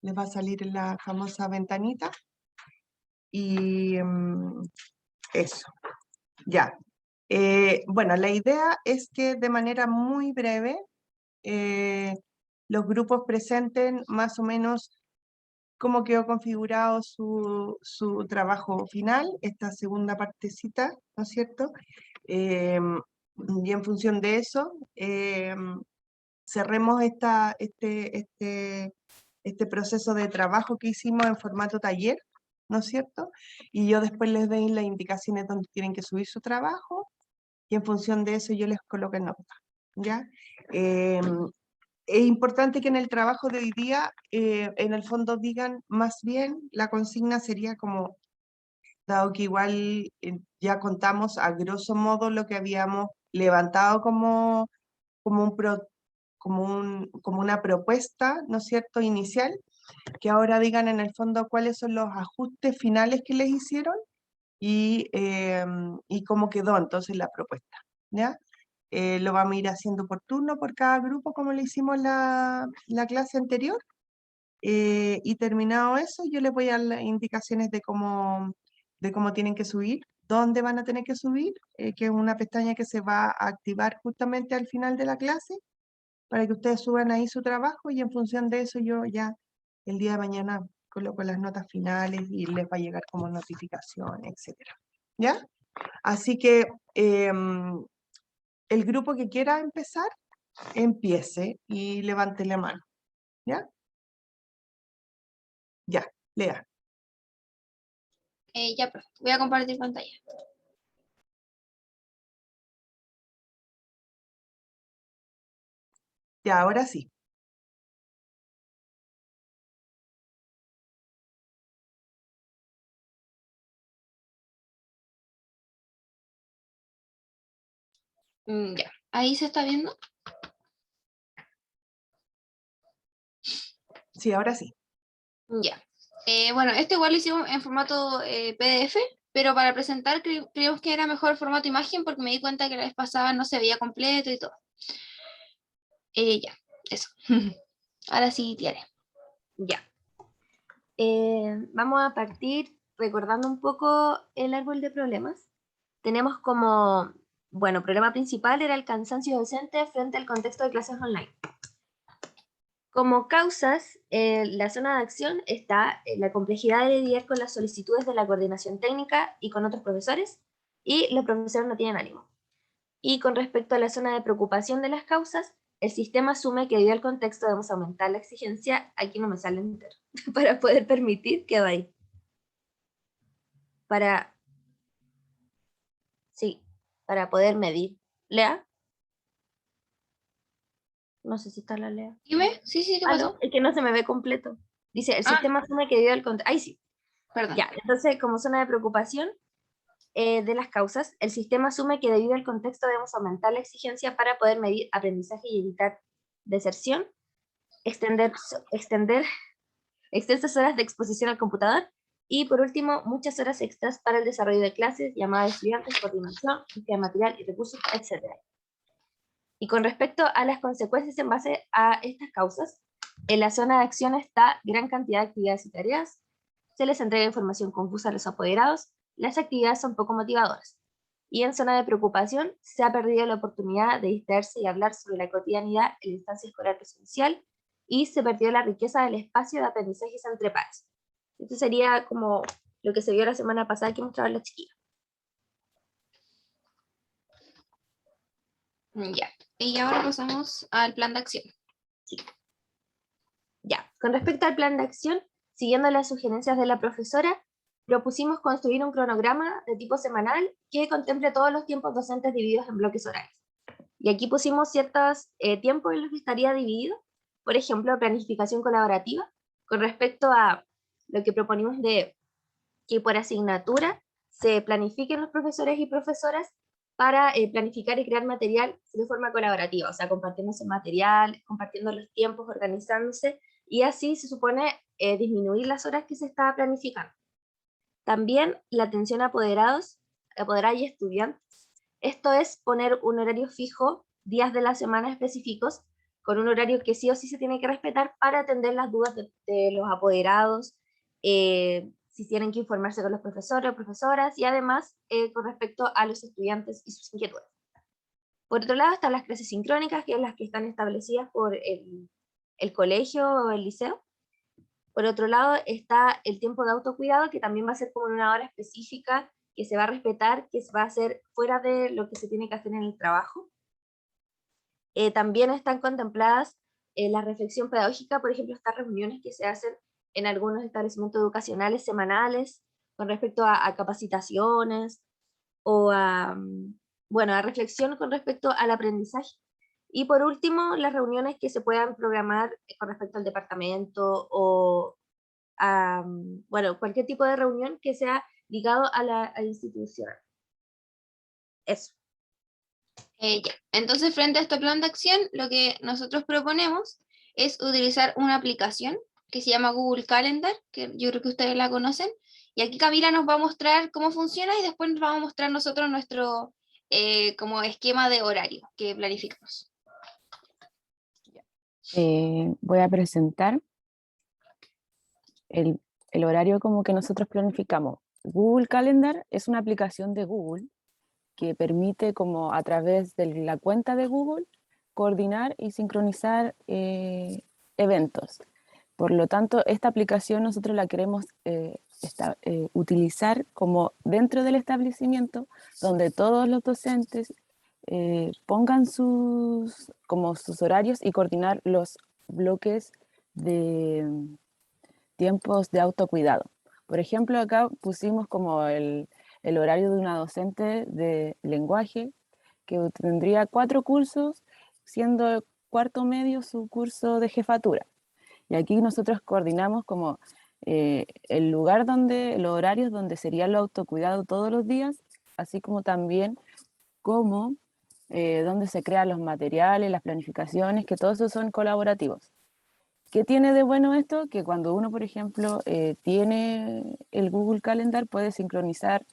les va a salir en la famosa ventanita. Y eso, ya. Bueno, la idea es que de manera muy breve los grupos presenten más o menos cómo quedó configurado su trabajo final, esta segunda partecita, ¿no es cierto? Y en función de eso, cerremos este proceso de trabajo que hicimos en formato taller, ¿no es cierto? Y yo después les doy las indicaciones donde tienen que subir su trabajo, y en función de eso yo les coloco en nota, ¿ya? Es importante que en el trabajo de hoy día, en el fondo digan, más bien, la consigna sería como, dado que igual ya contamos a grosso modo lo que habíamos levantado como, un pro- como una propuesta, ¿no es cierto?, inicial, que ahora digan en el fondo cuáles son los ajustes finales que les hicieron y cómo quedó entonces la propuesta, ¿ya? Lo vamos a ir haciendo por turno, por cada grupo, como le hicimos la clase anterior. Y terminado eso, yo les voy a dar las indicaciones de cómo tienen que subir, dónde van a tener que subir, que es una pestaña que se va a activar justamente al final de la clase, para que ustedes suban ahí su trabajo, y en función de eso yo ya el día de mañana coloco las notas finales y les va a llegar como notificación, etcétera. ¿Ya? Así que el grupo que quiera empezar, empiece y levante la mano. ¿Ya? Ya, lea. Ya, profe. Voy a compartir pantalla. Ya, ahora sí. Ya. ¿Ahí se está viendo? Sí, ahora sí. Ya. Bueno, esto igual lo hicimos en formato PDF, pero para presentar creímos que era mejor formato imagen porque me di cuenta que la vez pasada no se veía completo y todo. Ya, eso. Ahora sí, Tiare. Ya. Vamos a partir recordando un poco el árbol de problemas. Tenemos como, bueno, problema principal era el cansancio docente frente al contexto de clases online. Como causas, la zona de acción está la complejidad de lidiar con las solicitudes de la coordinación técnica y con otros profesores, y los profesores no tienen ánimo. Y con respecto a la zona de preocupación de las causas, el sistema asume que debido al contexto debemos aumentar la exigencia, aquí no me sale entero, para poder permitir que vaya. Para poder medir. ¿Lea? No sé si está la Lea. Dime, sí, ¿qué pasó? Es que no se me ve completo. Dice, el sistema asume que debido al contexto... Ahí sí. Perdón. Ya, entonces como zona de preocupación de las causas, el sistema asume que debido al contexto debemos aumentar la exigencia para poder medir aprendizaje y evitar deserción, extender extensas horas de exposición al computador, y por último, muchas horas extras para el desarrollo de clases, llamadas de estudiantes, coordinación, búsqueda de material y recursos, etc. Y con respecto a las consecuencias en base a estas causas, en la zona de acción está gran cantidad de actividades y tareas, se les entrega información confusa a los apoderados, las actividades son poco motivadoras. Y en zona de preocupación, se ha perdido la oportunidad de distraerse y hablar sobre la cotidianidad en la instancia escolar presencial, y se perdió la riqueza del espacio de aprendizajes entre pares. Esto sería como lo que se vio la semana pasada que mostraba la chiquilla. Ya. Y ahora pasamos al plan de acción. Sí. Ya, con respecto al plan de acción, siguiendo las sugerencias de la profesora, propusimos construir un cronograma de tipo semanal que contemple todos los tiempos docentes divididos en bloques horarios. Y aquí pusimos ciertos tiempos en los que estaría dividido. Por ejemplo, planificación colaborativa, con respecto a lo que proponimos de que por asignatura se planifiquen los profesores y profesoras para planificar y crear material de forma colaborativa, o sea, compartiéndose material, compartiendo los tiempos, organizándose, y así se supone disminuir las horas que se está planificando. También la atención a apoderados, apoderadas y estudiantes. Esto es poner un horario fijo, días de la semana específicos, con un horario que sí o sí se tiene que respetar para atender las dudas de los apoderados, si tienen que informarse con los profesores o profesoras, y además con respecto a los estudiantes y sus inquietudes. Por otro lado están las clases sincrónicas, que son las que están establecidas por el colegio o el liceo. Por otro lado está el tiempo de autocuidado, que también va a ser como en una hora específica, que se va a respetar, que se va a hacer fuera de lo que se tiene que hacer en el trabajo. También están contempladas la reflexión pedagógica, por ejemplo, estas reuniones que se hacen en algunos establecimientos educacionales semanales con respecto a capacitaciones o bueno, a reflexión con respecto al aprendizaje. Y por último, las reuniones que se puedan programar con respecto al departamento o a, bueno, cualquier tipo de reunión que sea ligado a la institución. Eso. Ya. Entonces, frente a este plan de acción, lo que nosotros proponemos es utilizar una aplicación que se llama Google Calendar, que yo creo que ustedes la conocen, y aquí Camila nos va a mostrar cómo funciona y después nos vamos a mostrar nosotros nuestro como esquema de horario que planificamos. Voy a presentar el horario como que nosotros planificamos. Google Calendar es una aplicación de Google que permite, como a través de la cuenta de Google, coordinar y sincronizar eventos. Por lo tanto, esta aplicación nosotros la queremos utilizar como dentro del establecimiento, donde todos los docentes pongan sus horarios y coordinar los bloques de tiempos de autocuidado. Por ejemplo, acá pusimos como el horario de una docente de lenguaje que tendría 4 cursos, siendo cuarto medio su curso de jefatura. Y aquí nosotros coordinamos como el lugar donde, los horarios donde sería el autocuidado todos los días, así como también como donde se crean los materiales, las planificaciones, que todos esos son colaborativos. ¿Qué tiene de bueno esto? Que cuando uno, por ejemplo, tiene el Google Calendar, puede sincronizar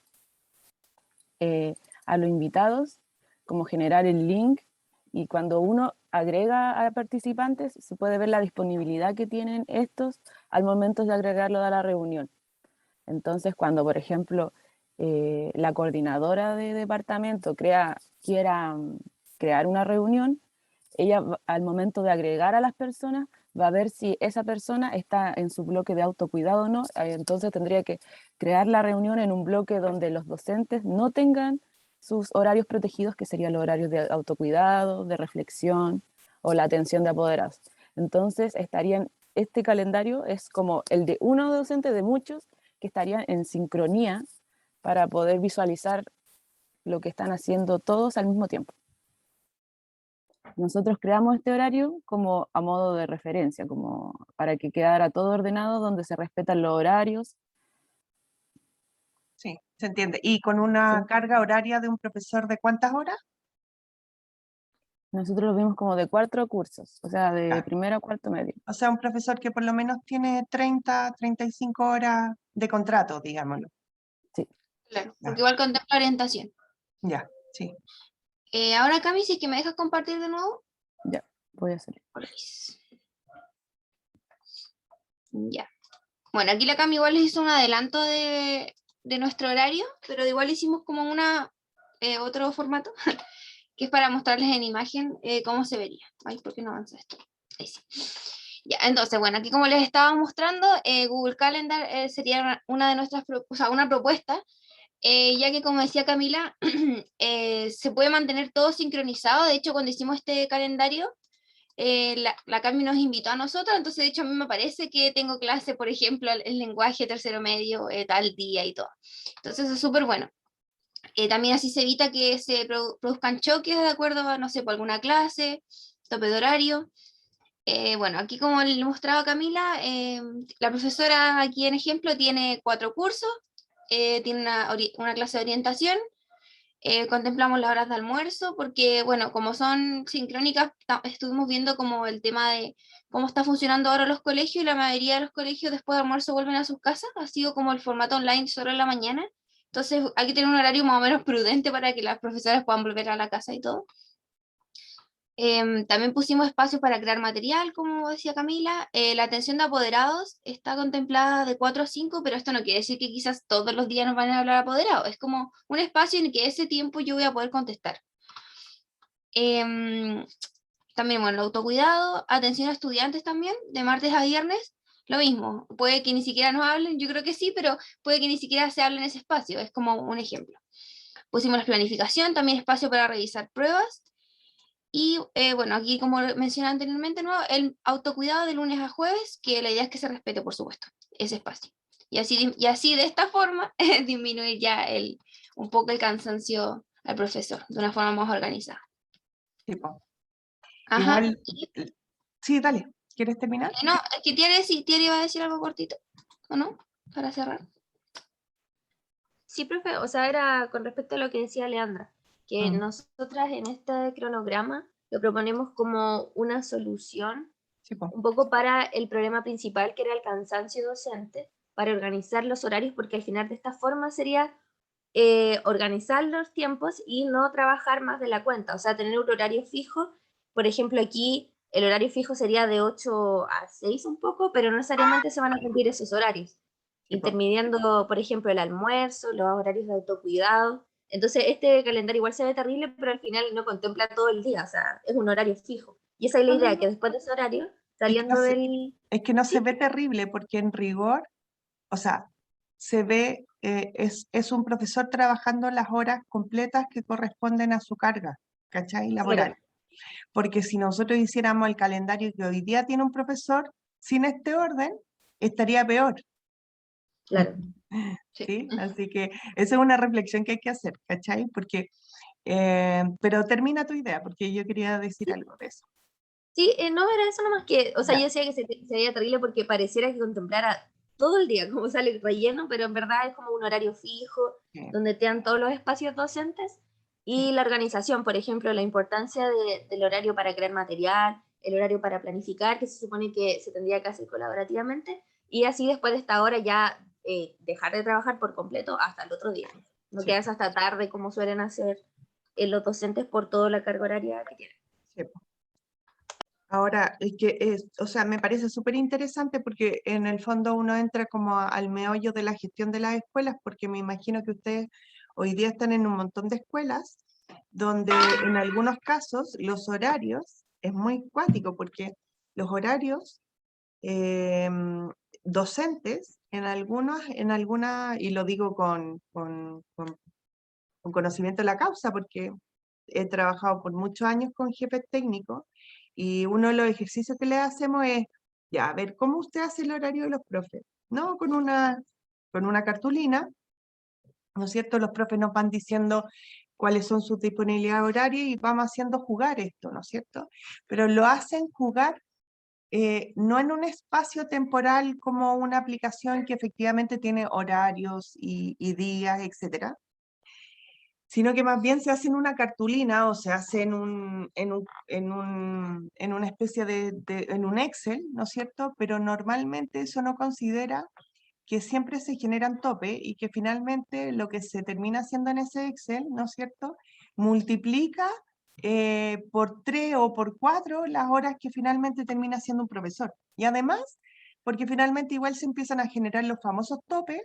a los invitados, como generar el link, y cuando uno agrega a participantes, se puede ver la disponibilidad que tienen estos al momento de agregarlo a la reunión. Entonces, cuando, por ejemplo, la coordinadora de departamento quiera crear una reunión, ella al momento de agregar a las personas va a ver si esa persona está en su bloque de autocuidado o no. Entonces tendría que crear la reunión en un bloque donde los docentes no tengan sus horarios protegidos, que serían los horarios de autocuidado, de reflexión o la atención de apoderados. Entonces este calendario es como el de uno docente de muchos que estarían en sincronía para poder visualizar lo que están haciendo todos al mismo tiempo. Nosotros creamos este horario como a modo de referencia, como para que quedara todo ordenado, donde se respetan los horarios. Sí, se entiende. ¿Y con una Sí. carga horaria de un profesor de cuántas horas? Nosotros lo vimos como de 4 cursos, o sea, de Ah. primero a cuarto medio. O sea, un profesor que por lo menos tiene 30, 35 horas de contrato, digámoslo. Sí. Claro, porque Ya. igual contempla orientación. Ya, sí. Ahora, Cami, si es que me dejas compartir de nuevo. Ya, voy a hacer. Porfis. Ya. Bueno, aquí la Cami igual les hizo un adelanto de nuestro horario, pero igual hicimos como otro formato, que es para mostrarles en imagen cómo se vería. Ay, ¿por qué no avanza esto? Ahí sí. Ya, entonces, bueno, aquí como les estaba mostrando, Google Calendar sería una de nuestras, una propuesta, ya que como decía Camila, se puede mantener todo sincronizado. De hecho, cuando hicimos este calendario, la Cami nos invitó a nosotros, entonces de hecho a mí me parece que tengo clase, por ejemplo, el lenguaje tercero medio, tal día y todo. Entonces es súper bueno. También así se evita que se produzcan choques de acuerdo a, no sé, por alguna clase, tope de horario. Bueno, aquí como le mostraba Camila, la profesora aquí en ejemplo tiene 4 cursos, tiene una clase de orientación, contemplamos las horas de almuerzo, porque bueno, como son sincrónicas, estuvimos viendo como el tema de cómo está funcionando ahora los colegios, y la mayoría de los colegios después de almuerzo vuelven a sus casas, ha sido como el formato online solo en la mañana, entonces hay que tener un horario más o menos prudente para que las profesoras puedan volver a la casa y todo. También pusimos espacios para crear material, como decía Camila. La atención de apoderados está contemplada de 4 a 5, pero esto no quiere decir que quizás todos los días nos van a hablar apoderados. Es como un espacio en el que ese tiempo yo voy a poder contestar. También, bueno, el autocuidado, atención a estudiantes también, de martes a viernes, lo mismo. Puede que ni siquiera nos hablen, yo creo que sí, pero puede que ni siquiera se hable en ese espacio, es como un ejemplo. Pusimos la planificación, también espacio para revisar pruebas. Y bueno, aquí como mencioné anteriormente, ¿no? El autocuidado de lunes a jueves, que la idea es que se respete, por supuesto, ese espacio. Y así de esta forma disminuir ya un poco el cansancio al profesor, de una forma más organizada. Sí, po. Ajá. Igual, sí, dale, ¿quieres terminar? No, es que Tiere iba a decir algo cortito, ¿o no? Para cerrar. Sí, profe, o sea, era con respecto a lo que decía Leandra, que nosotras en este cronograma lo proponemos como una solución Sí, po. un poco para el problema principal, que era el cansancio docente, para organizar los horarios, porque al final de esta forma sería organizar los tiempos y no trabajar más de la cuenta, o sea, tener un horario fijo. Por ejemplo, aquí el horario fijo sería de 8 a 6 un poco, pero no necesariamente se van a cumplir esos horarios, Sí, po. interviniendo, por ejemplo, el almuerzo, los horarios de autocuidado. Entonces, este calendario igual se ve terrible, pero al final no contempla todo el día, o sea, es un horario fijo. Y esa es la idea, que después de ese horario, Es que no saliendo se, del... es que no se ¿Sí? ve terrible porque en rigor, o sea, se ve, es un profesor trabajando las horas completas que corresponden a su carga, ¿cachai? Laboral. Claro, Porque si nosotros hiciéramos el calendario que hoy día tiene un profesor, sin este orden, estaría peor. claro. Sí. ¿Sí? Así que esa es una reflexión que hay que hacer, ¿cachai? Porque, pero termina tu idea, porque yo quería decir algo de eso. Sí, no era eso nomás que, o sea, Ya. yo decía que se veía terrible porque pareciera que contemplara todo el día, como sale relleno, pero en verdad es como un horario fijo, Sí, donde te dan todos los espacios docentes sí, y la organización, por ejemplo, la importancia del horario para crear material, el horario para planificar, que se supone que se tendría que hacer colaborativamente, y así después de esta hora ya dejar de trabajar por completo hasta el otro día. No sí, quedas hasta tarde como suelen hacer los docentes por toda la carga horaria que tienen. sí. Ahora, es que o sea, me parece súper interesante porque en el fondo uno entra como al meollo de la gestión de las escuelas, porque me imagino que ustedes hoy día están en un montón de escuelas donde en algunos casos los horarios es muy cuático porque los horarios docentes en algunas, y lo digo con conocimiento de la causa, porque he trabajado por muchos años con jefes técnicos y uno de los ejercicios que le hacemos es, ya, a ver, ¿cómo usted hace el horario de los profes? No, con una cartulina, ¿no es cierto? Los profes nos van diciendo cuáles son sus disponibilidades horarias y vamos haciendo jugar esto, ¿no es cierto? Pero lo hacen jugar no en un espacio temporal como una aplicación que efectivamente tiene horarios y días, etcétera, sino que más bien se hace en una cartulina o se hace en una especie en un Excel, ¿no es cierto? Pero normalmente eso no considera que siempre se generan tope y que finalmente lo que se termina haciendo en ese Excel, ¿no es cierto? Multiplica por 3 o por 4 las horas que finalmente termina siendo un profesor. Y además, porque finalmente igual se empiezan a generar los famosos topes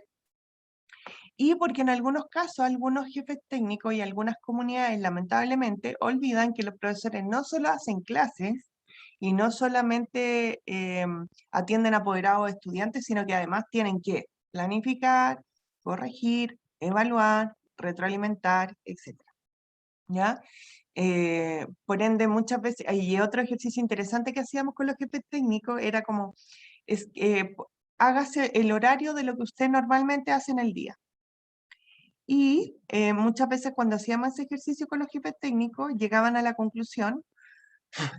y porque en algunos casos algunos jefes técnicos y algunas comunidades lamentablemente olvidan que los profesores no solo hacen clases y no solamente atienden a apoderados o estudiantes, sino que además tienen que planificar, corregir, evaluar, retroalimentar, etc. ¿Ya? Por ende, muchas veces, y otro ejercicio interesante que hacíamos con los jefes técnicos era como, hágase el horario de lo que usted normalmente hace en el día. Y muchas veces cuando hacíamos ese ejercicio con los jefes técnicos, llegaban a la conclusión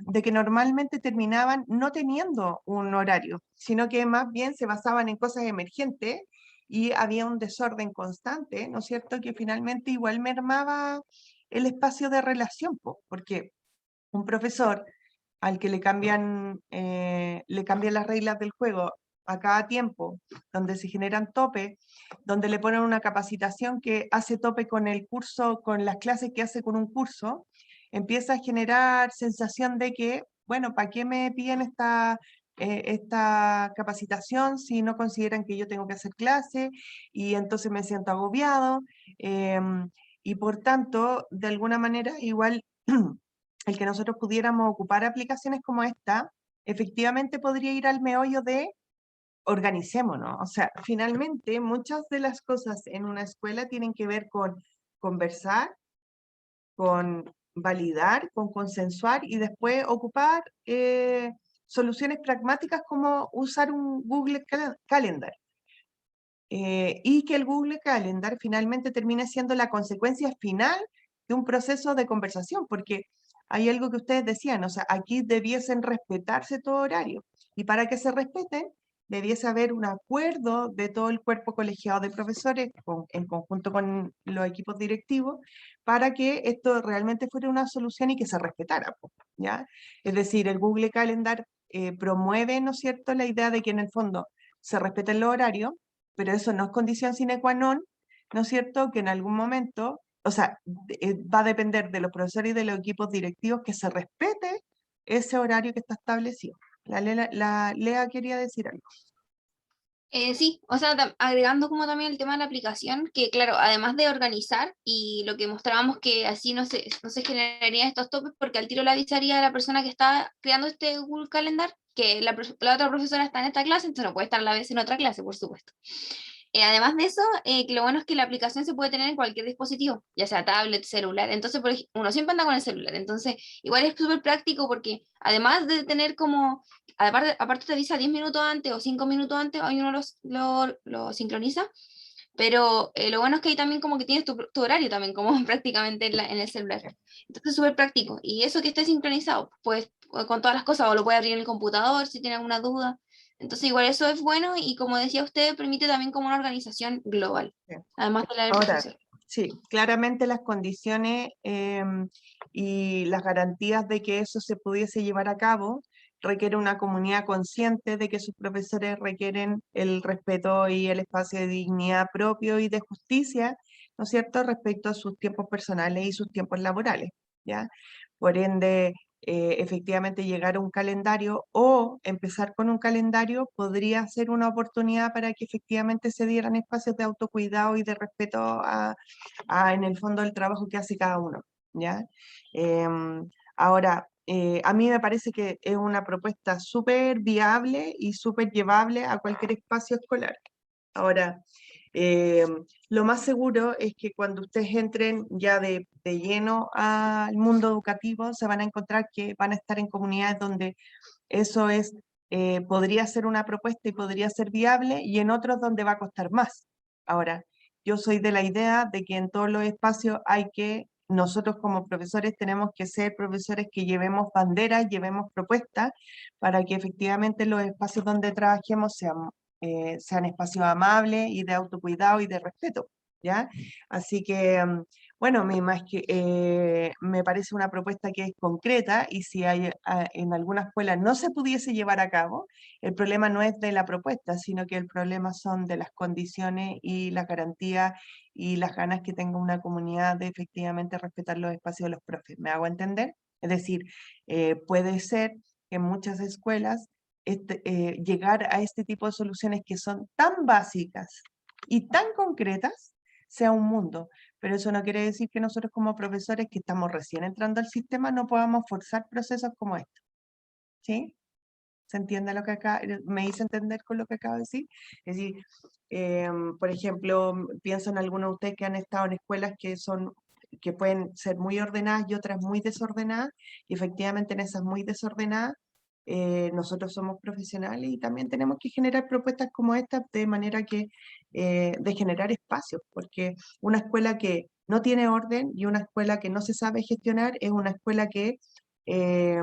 de que normalmente terminaban no teniendo un horario, sino que más bien se basaban en cosas emergentes y había un desorden constante, ¿no es cierto?, que finalmente igual mermaba el espacio de relación, porque un profesor al que le cambian las reglas del juego a cada tiempo, donde se generan topes, donde le ponen una capacitación que hace tope con el curso, con las clases que hace con un curso, empieza a generar sensación de que, bueno, ¿para qué me piden esta capacitación si no consideran que yo tengo que hacer clase? Y entonces me siento agobiado, y por tanto, de alguna manera, igual el que nosotros pudiéramos ocupar aplicaciones como esta, efectivamente podría ir al meollo de organicémonos. O sea, finalmente muchas de las cosas en una escuela tienen que ver con conversar, con validar, con consensuar y después ocupar soluciones pragmáticas como usar un Google Calendar. Y que el Google Calendar finalmente termine siendo la consecuencia final de un proceso de conversación, porque hay algo que ustedes decían, o sea, aquí debiesen respetarse todo horario, y para que se respeten, debiese haber un acuerdo de todo el cuerpo colegiado de profesores, en conjunto con los equipos directivos, para que esto realmente fuera una solución y que se respetara, ¿ya? Es decir, el Google Calendar promueve, ¿no es cierto?, la idea de que en el fondo se respeten los horarios, pero eso no es condición sine qua non, ¿no es cierto?, que en algún momento, o sea, va a depender de los profesores y de los equipos directivos que se respete ese horario que está establecido. La Lea quería decir algo. Sí, o sea, agregando como también el tema de la aplicación, que claro, además de organizar y lo que mostrábamos que así no se generarían estos topes, porque al tiro le avisaría a la persona que está creando este Google Calendar que la otra profesora está en esta clase, entonces no puede estar a la vez en otra clase, por supuesto. Además de eso, que lo bueno es que la aplicación se puede tener en cualquier dispositivo, ya sea tablet, celular, entonces uno siempre anda con el celular, entonces igual es súper práctico porque además de tener como, aparte te avisa 10 minutos antes o 5 minutos antes, ahí uno lo sincroniza, pero lo bueno es que ahí también como que tienes tu horario también como prácticamente en el celular, entonces es súper práctico, y eso que esté sincronizado, pues con todas las cosas, o lo puede abrir en el computador si tiene alguna duda. Entonces igual eso es bueno y como decía usted, permite también como una organización global, Sí. además de la del Ahora, profesor. sí, claramente las condiciones y las garantías de que eso se pudiese llevar a cabo requiere una comunidad consciente de que sus profesores requieren el respeto y el espacio de dignidad propio y de justicia, ¿no es cierto?, respecto a sus tiempos personales y sus tiempos laborales, ¿ya? Por ende, efectivamente llegar a un calendario o empezar con un calendario podría ser una oportunidad para que efectivamente se dieran espacios de autocuidado y de respeto en el fondo el trabajo que hace cada uno, ¿ya? Ahora, a mí me parece que es una propuesta súper viable y súper llevable a cualquier espacio escolar. Ahora, lo más seguro es que cuando ustedes entren ya de lleno al mundo educativo, se van a encontrar que van a estar en comunidades donde eso podría ser una propuesta y podría ser viable, y en otros donde va a costar más. Ahora, yo soy de la idea de que en todos los espacios nosotros como profesores tenemos que ser profesores que llevemos banderas, llevemos propuestas, para que efectivamente los espacios donde trabajemos sean espacios amables y de autocuidado y de respeto, ¿ya? Así que, bueno, me parece una propuesta que es concreta, y si en alguna escuela no se pudiese llevar a cabo, el problema no es de la propuesta, sino que el problema son de las condiciones y las garantías y las ganas que tenga una comunidad de efectivamente respetar los espacios de los profes. ¿Me hago entender? Es decir, puede ser que en muchas escuelas llegar a este tipo de soluciones que son tan básicas y tan concretas sea un mundo, pero eso no quiere decir que nosotros como profesores que estamos recién entrando al sistema no podamos forzar procesos como estos, ¿sí? ¿Se entiende lo que me hice entender con lo que acabo de decir? Es decir, por ejemplo, pienso en algunos de ustedes que han estado en escuelas que pueden ser muy ordenadas y otras muy desordenadas, y efectivamente en esas muy desordenadas nosotros somos profesionales y también tenemos que generar propuestas como estas de manera de generar espacios, porque una escuela que no tiene orden y una escuela que no se sabe gestionar es una escuela eh,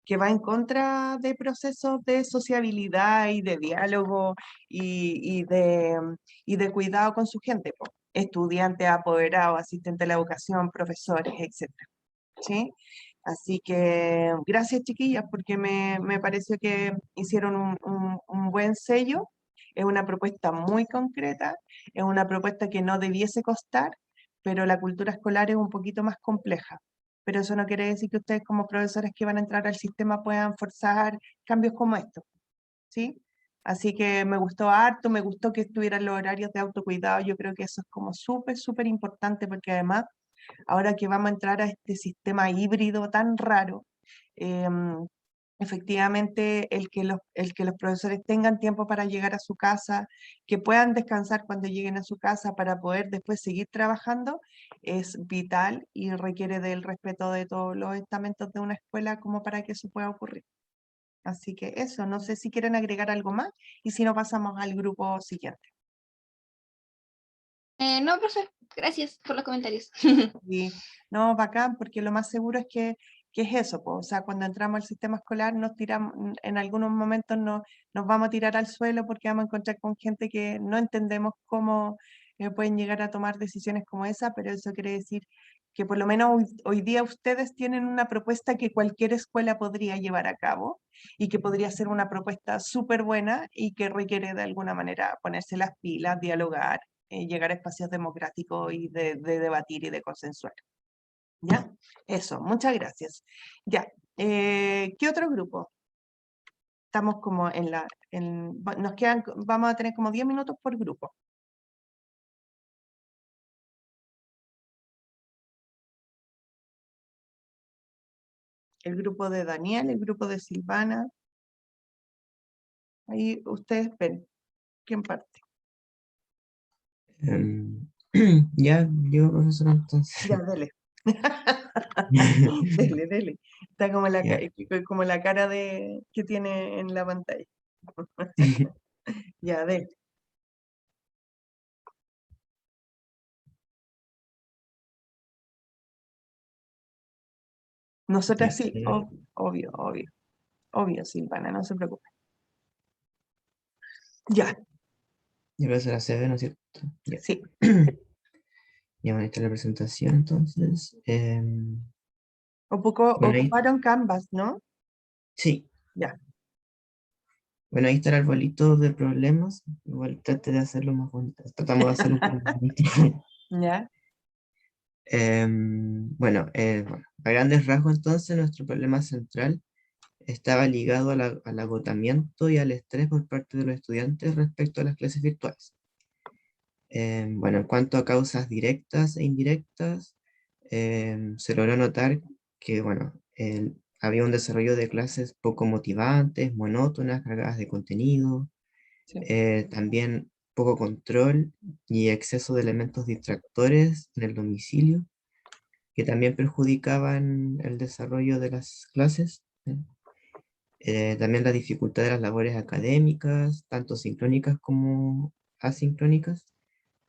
que va en contra de procesos de sociabilidad y de diálogo y de cuidado con su gente, po. Estudiantes, apoderados, asistentes de la educación, profesores, etc. ¿Sí? Así que gracias, chiquillas, porque me pareció que hicieron un buen sello. Es una propuesta muy concreta, es una propuesta que no debiese costar, pero la cultura escolar es un poquito más compleja. pero eso no quiere decir que ustedes como profesores que van a entrar al sistema puedan forzar cambios como estos, ¿sí? Así que me gustó harto, me gustó que estuvieran los horarios de autocuidado, yo creo que eso es como súper, súper importante porque además, ahora que vamos a entrar a este sistema híbrido tan raro, em, efectivamente el que los profesores tengan tiempo para llegar a su casa, que puedan descansar cuando lleguen a su casa para poder después seguir trabajando, es vital y requiere del respeto de todos los estamentos de una escuela como para que eso pueda ocurrir. Así que eso, no sé si quieren agregar algo más y si no pasamos al grupo siguiente. No, profe, gracias por los comentarios. Y no, bacán, porque lo más seguro es que es eso, po. O sea, cuando entramos al sistema escolar nos tiramos, en algunos momentos nos vamos a tirar al suelo porque vamos a encontrar con gente que no entendemos cómo pueden llegar a tomar decisiones como esa, pero eso quiere decir que por lo menos hoy día ustedes tienen una propuesta que cualquier escuela podría llevar a cabo y que podría ser una propuesta súper buena y que requiere de alguna manera ponerse las pilas, dialogar, llegar a espacios democráticos y de debatir y de consensuar. ¿Ya? Eso, muchas gracias. Ya, ¿qué otro grupo? Estamos como nos quedan, vamos a tener como 10 minutos por grupo. El grupo de Daniel, el grupo de Silvana. Ahí ustedes ven, ¿quién parte? Ya, yo, profesor, entonces. Ya, dele. Dele, dele. Está como Ya. como la cara que tiene en la pantalla. Ya, dele. Nosotras Ya, sí, obvio, obvio, obvio, Silvana, no se preocupe. Ya, ya profesor, la CV, ¿no es cierto? Ya. sí. Ya, bueno, esta es la presentación, entonces. Bueno, ahí, Ocuparon Canvas, ¿no? sí. Ya, Bueno, ahí está el arbolito de problemas. Igual trate de hacerlo más bonito. Tratamos de hacerlo un poco más bonito. ya, Bueno, a grandes rasgos, entonces, nuestro problema central estaba ligado al agotamiento y al estrés por parte de los estudiantes respecto a las clases virtuales. Bueno, en cuanto a causas directas e indirectas, se logró notar que, bueno, había un desarrollo de clases poco motivantes, monótonas, cargadas de contenido, sí, también poco control y exceso de elementos distractores en el domicilio, que también perjudicaban el desarrollo de las clases. También la dificultad de las labores académicas, tanto sincrónicas como asincrónicas,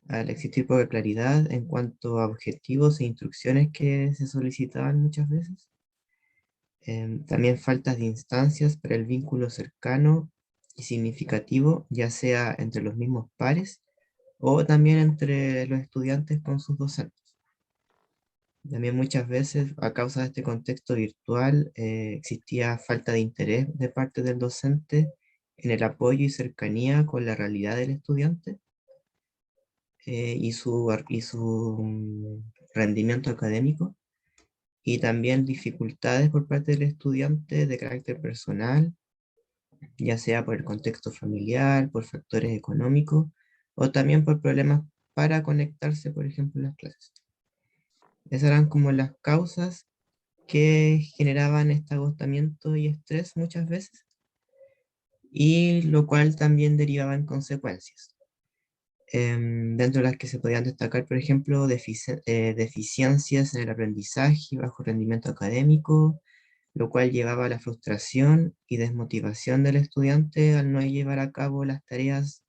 al existir poca claridad en cuanto a objetivos e instrucciones que se solicitaban muchas veces. También faltas de instancias para el vínculo cercano y significativo, ya sea entre los mismos pares o también entre los estudiantes con sus docentes. También muchas veces, a causa de este contexto virtual, existía falta de interés de parte del docente en el apoyo y cercanía con la realidad del estudiante, y su rendimiento académico, y también dificultades por parte del estudiante de carácter personal, ya sea por el contexto familiar, por factores económicos, o también por problemas para conectarse, por ejemplo, en las clases. Esas eran como las causas que generaban este agotamiento y estrés muchas veces, y lo cual también derivaba en consecuencias. Dentro de las que se podían destacar, por ejemplo, deficiencias en el aprendizaje y bajo rendimiento académico, lo cual llevaba a la frustración y desmotivación del estudiante al no llevar a cabo las tareas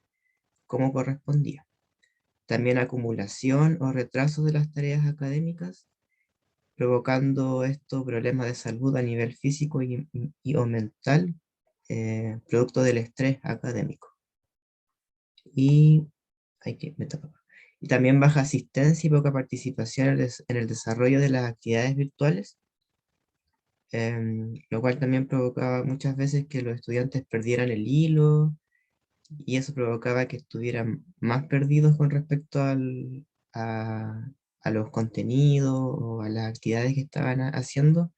como correspondía. También acumulación o retraso de las tareas académicas, provocando estos problemas de salud a nivel físico o mental, producto del estrés académico. Y me toca. Y también baja asistencia y poca participación en el desarrollo de las actividades virtuales, lo cual también provocaba muchas veces que los estudiantes perdieran el hilo, y eso provocaba que estuvieran más perdidos con respecto a a los contenidos o a las actividades que estaban haciendo,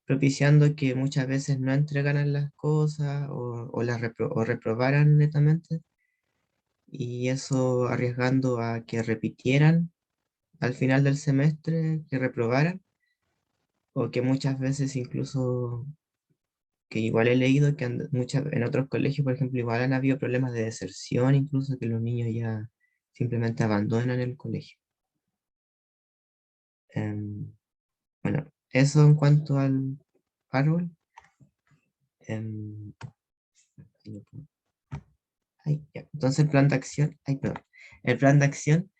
propiciando que muchas veces no entregaran las cosas o reprobaran netamente, y eso arriesgando a que repitieran al final del semestre, que reprobaran, o que muchas veces incluso, que igual he leído que en otros colegios, por ejemplo, igual han habido problemas de deserción, incluso que los niños ya simplemente abandonan el colegio. Em, bueno, eso en cuanto al árbol. Em, ya. Entonces el plan de acción, perdón. El plan de acción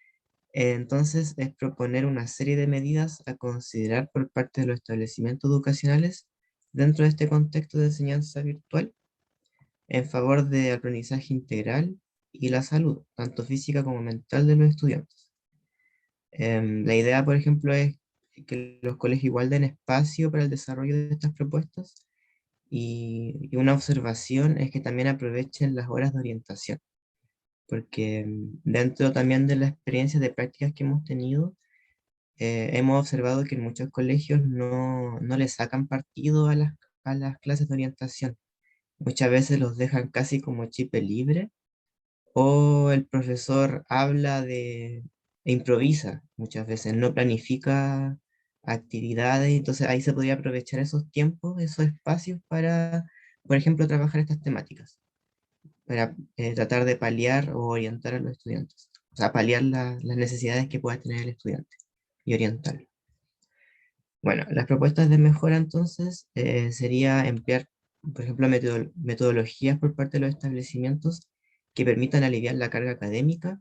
entonces es proponer una serie de medidas a considerar por parte de los establecimientos educacionales dentro de este contexto de enseñanza virtual en favor del aprendizaje integral y la salud, tanto física como mental de los estudiantes. La idea, por ejemplo, es que los colegios igual den espacio para el desarrollo de estas propuestas, y una observación es que también aprovechen las horas de orientación, porque dentro también de las experiencias de prácticas que hemos tenido, hemos observado que en muchos colegios no le sacan partido a las clases de orientación. Muchas veces los dejan casi como chip libre, o el profesor e improvisa muchas veces, no planifica actividades, entonces ahí se podría aprovechar esos tiempos, esos espacios para, por ejemplo, trabajar estas temáticas, para tratar de paliar o orientar a los estudiantes, o sea, paliar las necesidades que pueda tener el estudiante y orientarlo. Bueno, las propuestas de mejora entonces sería emplear, por ejemplo, metodologías por parte de los establecimientos que permitan aliviar la carga académica,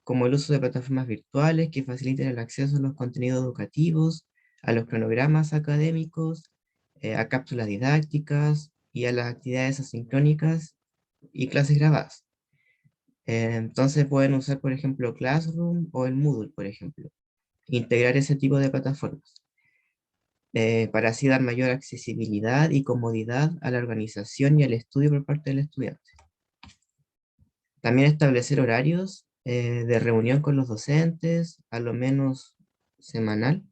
como el uso de plataformas virtuales que faciliten el acceso a los contenidos educativos, a los cronogramas académicos, a cápsulas didácticas y a las actividades asincrónicas y clases grabadas. Entonces pueden usar, por ejemplo, Classroom o el Moodle, por ejemplo. Integrar ese tipo de plataformas para así dar mayor accesibilidad y comodidad a la organización y al estudio por parte del estudiante. También establecer horarios de reunión con los docentes, a lo menos semanal,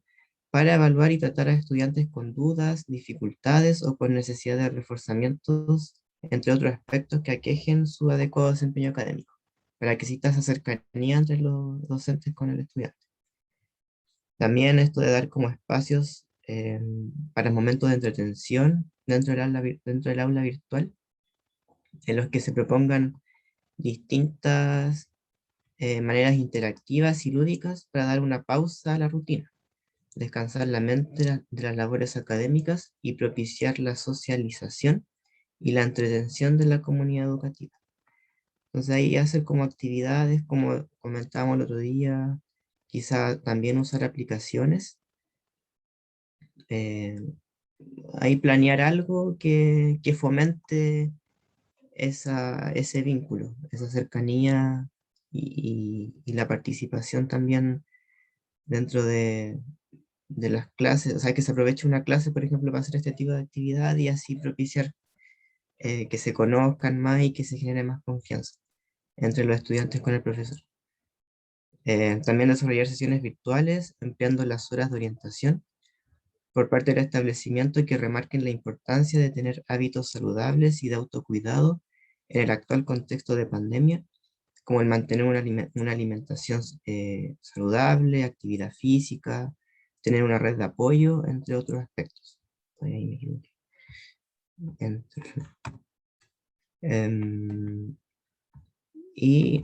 para evaluar y tratar a estudiantes con dudas, dificultades o con necesidad de reforzamientos, entre otros aspectos que aquejen su adecuado desempeño académico, para que exista esa cercanía entre los docentes con el estudiante. También esto de dar como espacios para momentos de entretención dentro del aula virtual, en los que se propongan distintas maneras interactivas y lúdicas para dar una pausa a la rutina, descansar la mente de las labores académicas y propiciar la socialización y la entretención de la comunidad educativa. Entonces ahí hacer como actividades, como comentábamos el otro día, quizá también usar aplicaciones, eh, ahí planear algo que fomente ese vínculo, esa cercanía y la participación también dentro de las clases, o sea, que se aproveche una clase, por ejemplo, para hacer este tipo de actividad y así propiciar que se conozcan más y que se genere más confianza entre los estudiantes con el profesor. También desarrollar sesiones virtuales empleando las horas de orientación por parte del establecimiento que remarquen la importancia de tener hábitos saludables y de autocuidado en el actual contexto de pandemia, como el mantener una alimentación saludable, actividad física, tener una red de apoyo, entre otros aspectos. Ahí me equivoqué. Enter. Y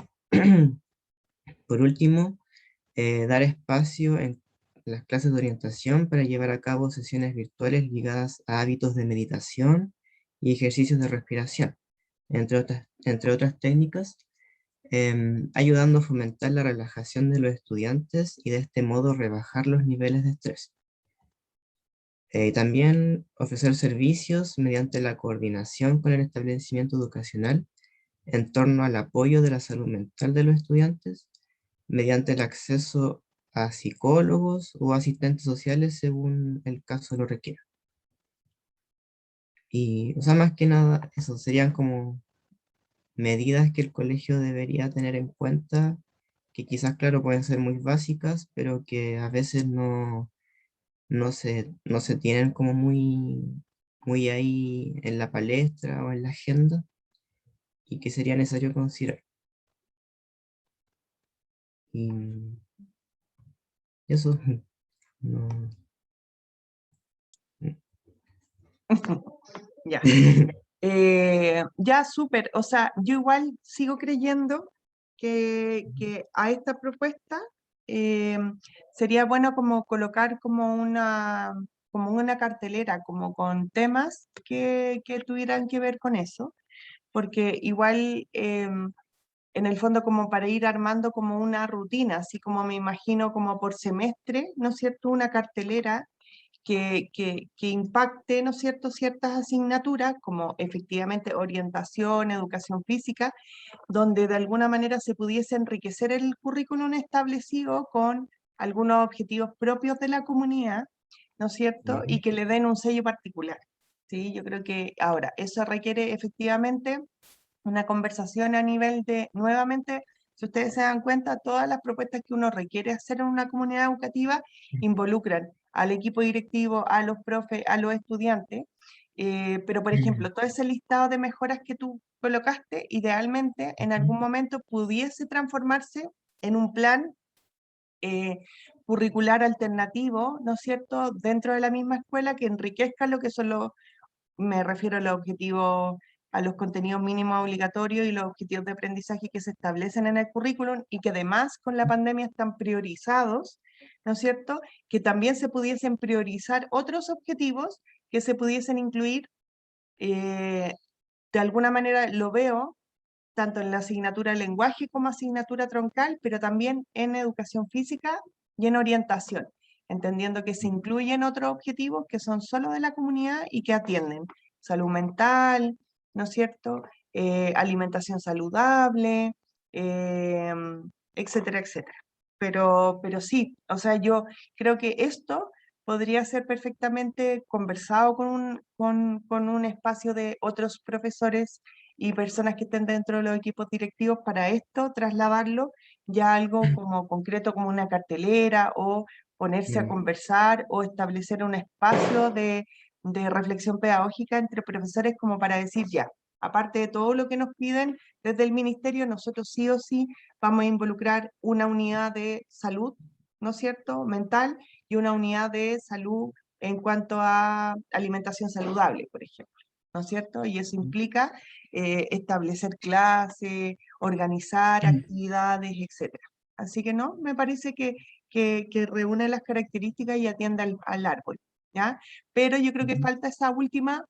por último, dar espacio en las clases de orientación para llevar a cabo sesiones virtuales ligadas a hábitos de meditación y ejercicios de respiración, entre otras técnicas, ayudando a fomentar la relajación de los estudiantes y de este modo rebajar los niveles de estrés. También ofrecer servicios mediante la coordinación con el establecimiento educacional en torno al apoyo de la salud mental de los estudiantes, mediante el acceso a psicólogos o asistentes sociales según el caso lo requiera. Y, o sea, más que nada, eso serían como medidas que el colegio debería tener en cuenta, que quizás, claro, pueden ser muy básicas, pero que a veces no se tienen como muy ahí en la palestra o en la agenda y que sería necesario considerar. Y eso, no. Ya. Ya, súper. O sea, yo igual sigo creyendo que a esta propuesta eh, sería bueno como colocar como una cartelera, como con temas que tuvieran que ver con eso, porque igual en el fondo como para ir armando como una rutina, así como me imagino como por semestre, ¿no es cierto? Una cartelera que impacte, ¿no es cierto?, ciertas asignaturas, como efectivamente orientación, educación física, donde de alguna manera se pudiese enriquecer el currículum establecido con algunos objetivos propios de la comunidad, ¿no es cierto?, y que le den un sello particular. ¿Sí? Yo creo que ahora eso requiere efectivamente una conversación a nivel de, nuevamente, si ustedes se dan cuenta, todas las propuestas que uno requiere hacer en una comunidad educativa involucran al equipo directivo, a los profes, a los estudiantes, pero por ejemplo, todo ese listado de mejoras que tú colocaste, idealmente en algún momento pudiese transformarse en un plan eh, curricular alternativo, ¿no es cierto?, dentro de la misma escuela que enriquezca lo que son los, me refiero a los objetivos, a los contenidos mínimos obligatorios y los objetivos de aprendizaje que se establecen en el currículum y que además con la pandemia están priorizados, ¿no es cierto? Que también se pudiesen priorizar otros objetivos que se pudiesen incluir, de alguna manera lo veo, tanto en la asignatura de lenguaje como asignatura troncal, pero también en educación física y en orientación, entendiendo que se incluyen otros objetivos que son solo de la comunidad y que atienden salud mental, ¿no es cierto? Alimentación saludable, eh, etcétera, etcétera. Pero sí, o sea, yo creo que esto podría ser perfectamente conversado con un espacio de otros profesores y personas que estén dentro de los equipos directivos para esto, trasladarlo ya a algo como concreto, como una cartelera o ponerse a conversar o establecer un espacio de reflexión pedagógica entre profesores como para decir ya, aparte de todo lo que nos piden desde el ministerio, nosotros sí o sí vamos a involucrar una unidad de salud, ¿no es cierto?, mental y una unidad de salud en cuanto a alimentación saludable, por ejemplo, ¿no es cierto? Y eso implica establecer clases, organizar actividades, etc. Así que no, me parece que reúne las características y atiende al árbol, ¿ya? Pero yo creo que falta esa última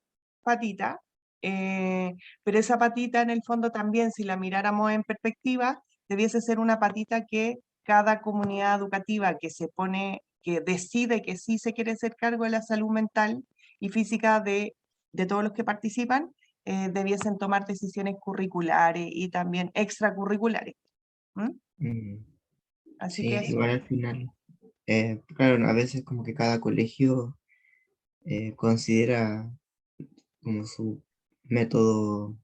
patita, pero esa patita en el fondo también, si la miráramos en perspectiva, debiese ser una patita que cada comunidad educativa que se pone, que decide que sí se quiere hacer cargo de la salud mental y física de todos los que participan, debiesen tomar decisiones curriculares y también extracurriculares. ¿Mm? Así Sí, que eso. igual al final, claro, a veces como que cada colegio considera como su método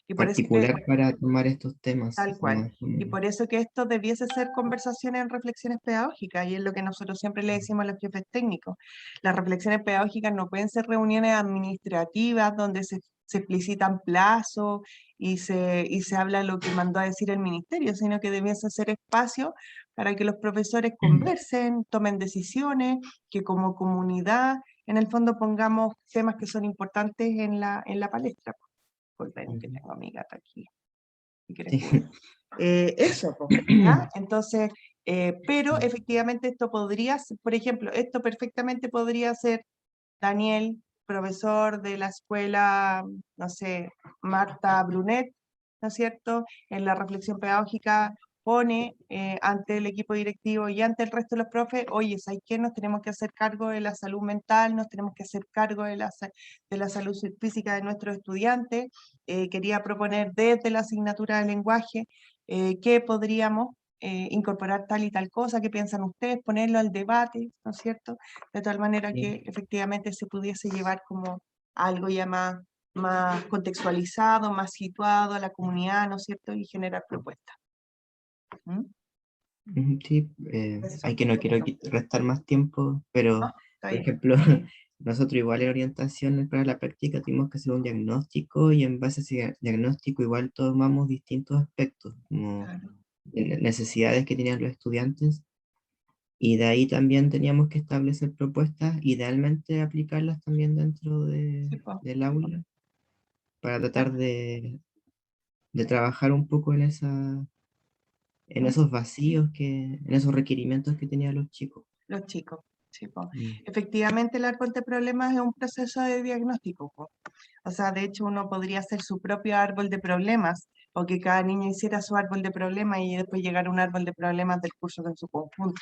Y por eso que, particular para tomar estos temas. tal No cual. es como- Y por eso que esto debiese ser conversaciones en reflexiones pedagógicas, y es lo que nosotros siempre le decimos a los jefes técnicos. Las reflexiones pedagógicas no pueden ser reuniones administrativas donde se explicitan plazos y se habla lo que mandó a decir el ministerio, sino que debiese ser espacio para que los profesores conversen, tomen decisiones, que como comunidad, en el fondo, pongamos temas que son importantes en la palestra. Disculpen que tengo a mi gata aquí. Si quieres jugar. Eso, po, ¿ya? Entonces, pero efectivamente esto podría, por ejemplo, esto perfectamente podría ser Daniel, profesor de la escuela, no sé, Marta Brunet, ¿no es cierto? En la reflexión pedagógica pone ante el equipo directivo y ante el resto de los profes, oye, ¿sabes qué? Nos tenemos que hacer cargo de la salud mental, nos tenemos que hacer cargo de la salud física de nuestros estudiantes. Quería proponer desde la asignatura de lenguaje que podríamos incorporar tal y tal cosa, ¿qué piensan ustedes? Ponerlo al debate, ¿no es cierto? De tal manera que efectivamente se pudiese llevar como algo ya más contextualizado, más situado a la comunidad, ¿no es cierto? Y generar propuestas. ¿Mm? Ujú, sí, Eso, hay que no quiero restar más tiempo, pero no, está por bien. ejemplo, nosotros igual en orientación para la práctica tuvimos que hacer un diagnóstico y en base a ese diagnóstico igual tomamos distintos aspectos, como Claro. necesidades que tenían los estudiantes, y de ahí también teníamos que establecer propuestas, idealmente aplicarlas también dentro Sí, po. del aula, para tratar de trabajar un poco en en ¿Mm? esos vacíos en esos requerimientos que tenían los chicos. Los chicos. Sí, po. Mm. Efectivamente, el árbol de problemas es un proceso de diagnóstico, po. O sea, de hecho, uno podría hacer su propio árbol de problemas, o que cada niño hiciera su árbol de problemas y después llegar a un árbol de problemas del curso en su conjunto.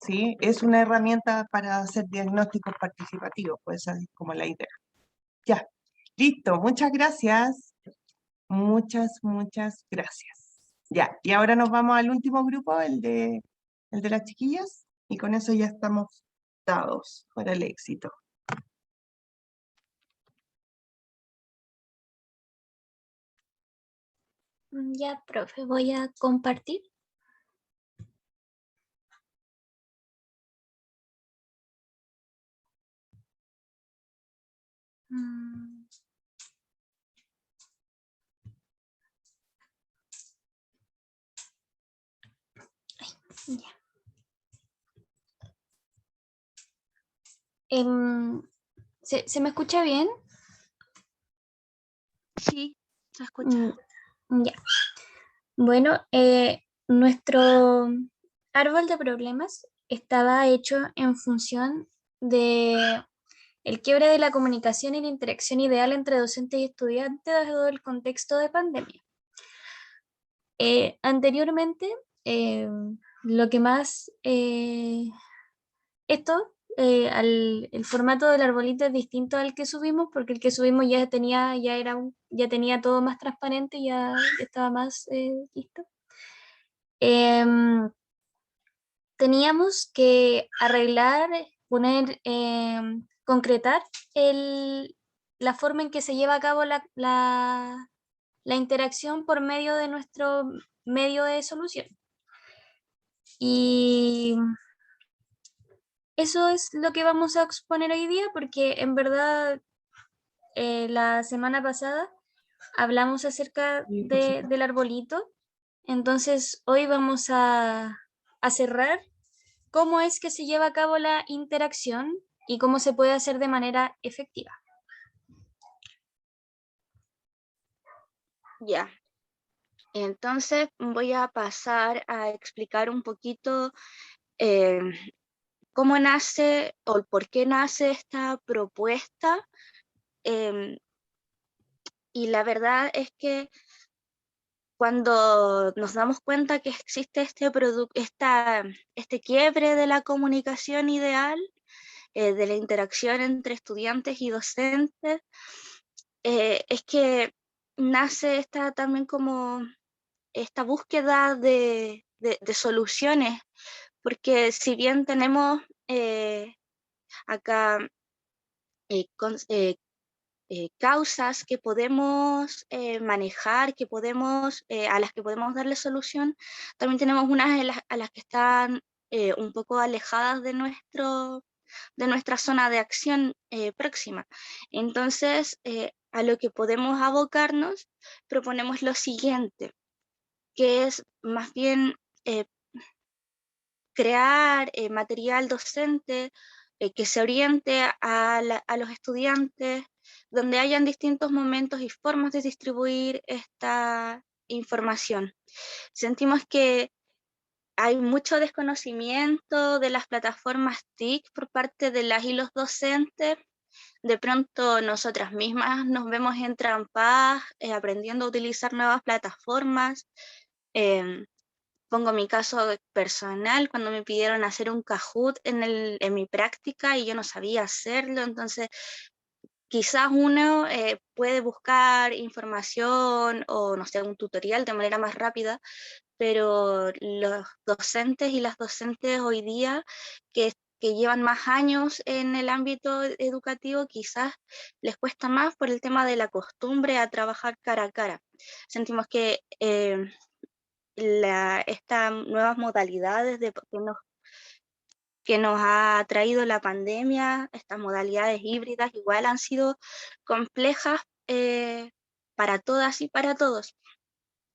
¿Sí? Es una herramienta para hacer diagnósticos participativos, pues esa es como la idea. Ya, listo, muchas gracias. Muchas gracias. Ya, y ahora nos vamos al último grupo, el de las chiquillas, y con eso ya estamos dados para el éxito. Ya, profe, voy a compartir. Mm, ya. ¿Se me escucha bien? Sí, se escucha. Ya. Bueno, nuestro árbol de problemas estaba hecho en función de el quiebre de la comunicación y la interacción ideal entre docente y estudiante dado el contexto de pandemia. Anteriormente, lo que más el formato del arbolito es distinto al que subimos, porque el que subimos ya tenía todo más transparente, ya estaba más listo. Teníamos que arreglar, concretar la forma en que se lleva a cabo la interacción por medio de nuestro medio de solución. Y eso es lo que vamos a exponer hoy día, porque en verdad la semana pasada hablamos acerca Sí, por supuesto. del arbolito. Entonces hoy vamos a cerrar cómo es que se lleva a cabo la interacción y cómo se puede hacer de manera efectiva. Ya. Entonces voy a pasar a explicar un poquito eh, cómo nace o por qué nace esta propuesta. Y la verdad es que cuando nos damos cuenta que existe este quiebre de la comunicación ideal, de la interacción entre estudiantes y docentes, es que nace también como esta búsqueda de soluciones, porque si bien tenemos acá causas que podemos manejar, a las que podemos darle solución, también tenemos unas a las que están un poco alejadas de nuestra zona de acción próxima. Entonces, a lo que podemos abocarnos, proponemos lo siguiente, que es más bien eh, crear material docente que se oriente a los estudiantes, donde hayan distintos momentos y formas de distribuir esta información. Sentimos que hay mucho desconocimiento de las plataformas TIC por parte de las y los docentes. De pronto nosotras mismas nos vemos entrampadas aprendiendo a utilizar nuevas plataformas. Pongo mi caso personal, cuando me pidieron hacer un Kahoot en mi práctica y yo no sabía hacerlo, entonces quizás uno puede buscar información o, no sé, un tutorial de manera más rápida, pero los docentes y las docentes hoy día que llevan más años en el ámbito educativo, quizás les cuesta más por el tema de la costumbre a trabajar cara a cara. Sentimos que estas nuevas modalidades que nos ha traído la pandemia, estas modalidades híbridas igual han sido complejas para todas y para todos.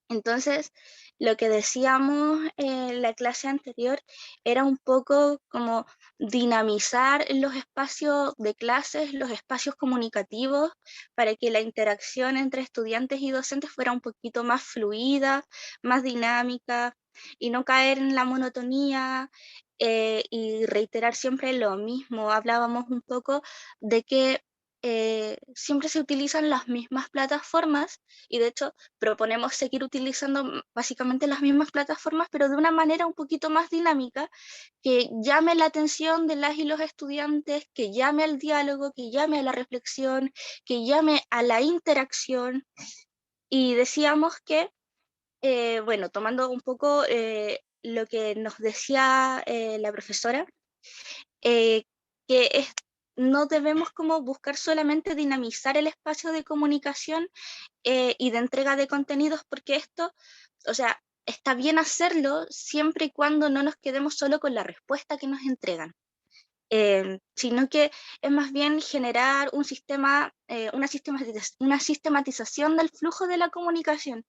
Entonces, lo que decíamos en la clase anterior era un poco como dinamizar los espacios de clases, los espacios comunicativos, para que la interacción entre estudiantes y docentes fuera un poquito más fluida, más dinámica, y no caer en la monotonía y reiterar siempre lo mismo. Hablábamos un poco de que siempre se utilizan las mismas plataformas, y de hecho proponemos seguir utilizando básicamente las mismas plataformas, pero de una manera un poquito más dinámica, que llame la atención de las y los estudiantes, que llame al diálogo, que llame a la reflexión, que llame a la interacción. Y decíamos que, bueno, tomando un poco lo que nos decía la profesora, que no debemos como buscar solamente dinamizar el espacio de comunicación y de entrega de contenidos, porque esto, o sea, está bien hacerlo siempre y cuando no nos quedemos solo con la respuesta que nos entregan, sino que es más bien generar un sistema, una sistematización del flujo de la comunicación.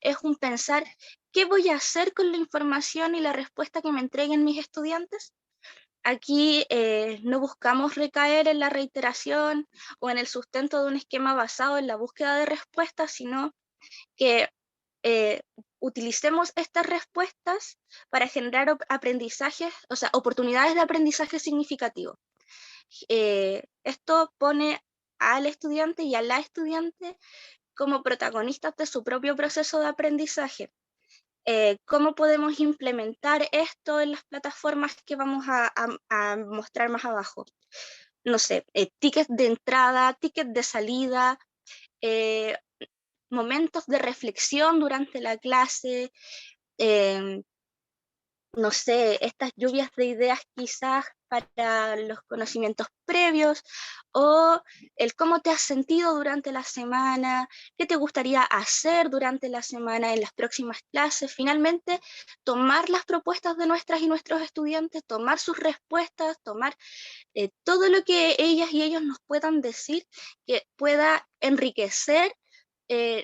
Es un pensar, ¿qué voy a hacer con la información y la respuesta que me entreguen mis estudiantes? Aquí no buscamos recaer en la reiteración o en el sustento de un esquema basado en la búsqueda de respuestas, sino que utilicemos estas respuestas para generar aprendizajes, o sea, oportunidades de aprendizaje significativo. Esto pone al estudiante y a la estudiante como protagonistas de su propio proceso de aprendizaje. ¿Cómo podemos implementar esto en las plataformas que vamos a mostrar más abajo? No sé, tickets de entrada, tickets de salida, momentos de reflexión durante la clase, no sé, estas lluvias de ideas quizás para los conocimientos previos, o el cómo te has sentido durante la semana, qué te gustaría hacer durante la semana en las próximas clases. Finalmente, tomar las propuestas de nuestras y nuestros estudiantes, tomar sus respuestas, tomar todo lo que ellas y ellos nos puedan decir, que pueda enriquecer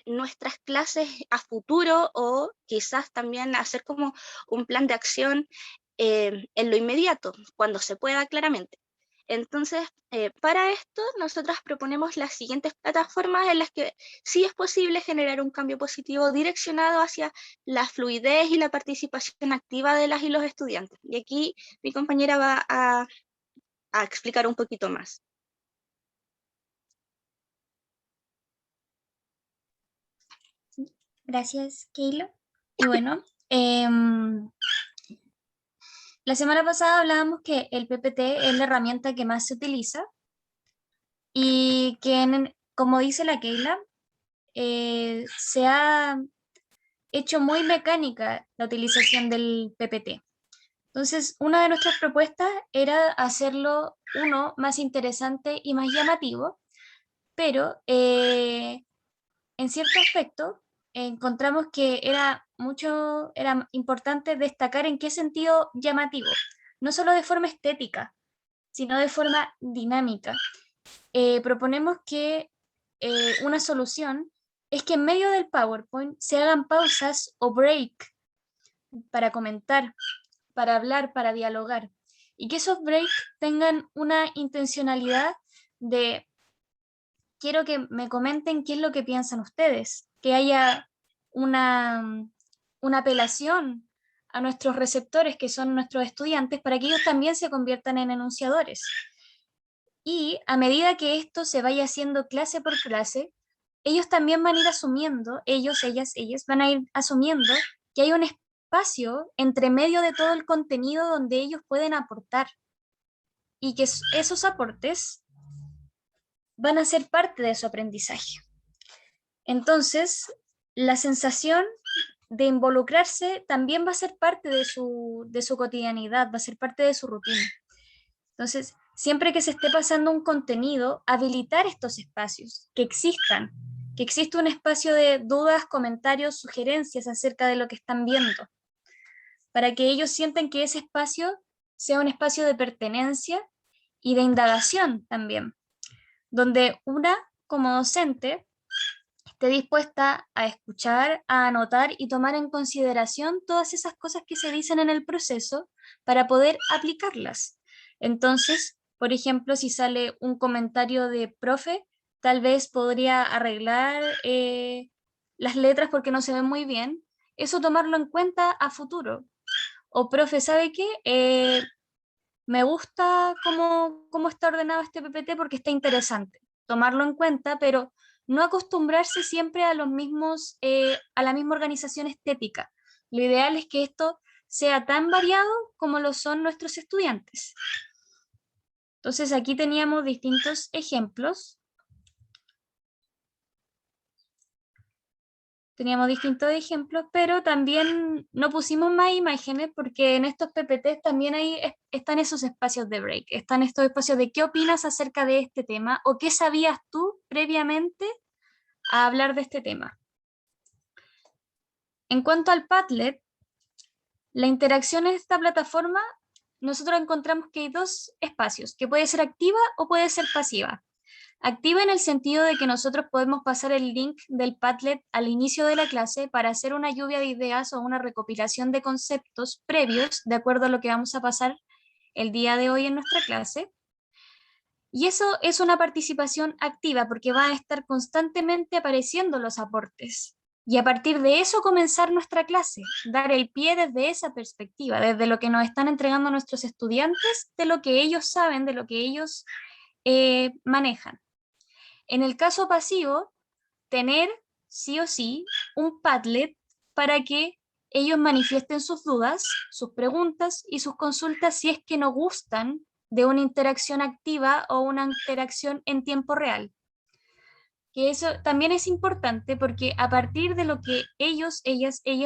nuestras clases a futuro, o quizás también hacer como un plan de acción en lo inmediato, cuando se pueda claramente. Entonces, para esto, nosotras proponemos las siguientes plataformas en las que sí es posible generar un cambio positivo direccionado hacia la fluidez y la participación activa de las y los estudiantes. Y aquí mi compañera va a explicar un poquito más. Gracias, Keilo. Y bueno, la semana pasada hablábamos que el PPT es la herramienta que más se utiliza y que, como dice la Keila, se ha hecho muy mecánica la utilización del PPT. Entonces, una de nuestras propuestas era hacerlo, más interesante y más llamativo, pero en cierto aspecto encontramos que era importante destacar en qué sentido llamativo, no solo de forma estética, sino de forma dinámica. Proponemos que una solución es que en medio del PowerPoint se hagan pausas o break para comentar, para hablar, para dialogar, y que esos breaks tengan una intencionalidad de quiero que me comenten qué es lo que piensan ustedes, que haya una apelación a nuestros receptores, que son nuestros estudiantes, para que ellos también se conviertan en enunciadores. Y a medida que esto se vaya haciendo clase por clase, ellos también van a ir asumiendo, ellos, ellas van a ir asumiendo que hay un espacio entre medio de todo el contenido donde ellos pueden aportar, y que esos aportes van a ser parte de su aprendizaje. Entonces, la sensación de involucrarse también va a ser parte de su cotidianidad, va a ser parte de su rutina. Entonces, siempre que se esté pasando un contenido, habilitar estos espacios, que existan que existe un espacio de dudas, comentarios, sugerencias acerca de lo que están viendo, para que ellos sientan que ese espacio sea un espacio de pertenencia y de indagación también, donde una, como docente, esté dispuesta a escuchar, a anotar y tomar en consideración todas esas cosas que se dicen en el proceso para poder aplicarlas. Entonces, por ejemplo, si sale un comentario de profe, tal vez podría arreglar las letras porque no se ven muy bien, eso tomarlo en cuenta a futuro. O profe, ¿sabe qué? Me gusta cómo está ordenado este PPT porque está interesante. Tomarlo en cuenta, pero no acostumbrarse siempre a a la misma organización estética. Lo ideal es que esto sea tan variado como lo son nuestros estudiantes. Entonces aquí teníamos distintos ejemplos. Pero también no pusimos más imágenes porque en estos PPTs también están esos espacios de break, están estos espacios de qué opinas acerca de este tema o qué sabías tú previamente a hablar de este tema. En cuanto al Padlet, la interacción en esta plataforma, nosotros encontramos que hay dos espacios, que puede ser activa o puede ser pasiva. Activa en el sentido de que nosotros podemos pasar el link del Padlet al inicio de la clase para hacer una lluvia de ideas o una recopilación de conceptos previos de acuerdo a lo que vamos a pasar el día de hoy en nuestra clase. Y eso es una participación activa porque va a estar constantemente apareciendo los aportes. Y a partir de eso comenzar nuestra clase, dar el pie desde esa perspectiva, desde lo que nos están entregando nuestros estudiantes, de lo que ellos saben, de lo que ellos manejan. En el caso pasivo, tener sí o sí un Padlet para que ellos manifiesten sus dudas, sus preguntas y sus consultas si es que no gustan de una interacción activa o una interacción en tiempo real. Que eso también es importante porque a partir de lo que ellas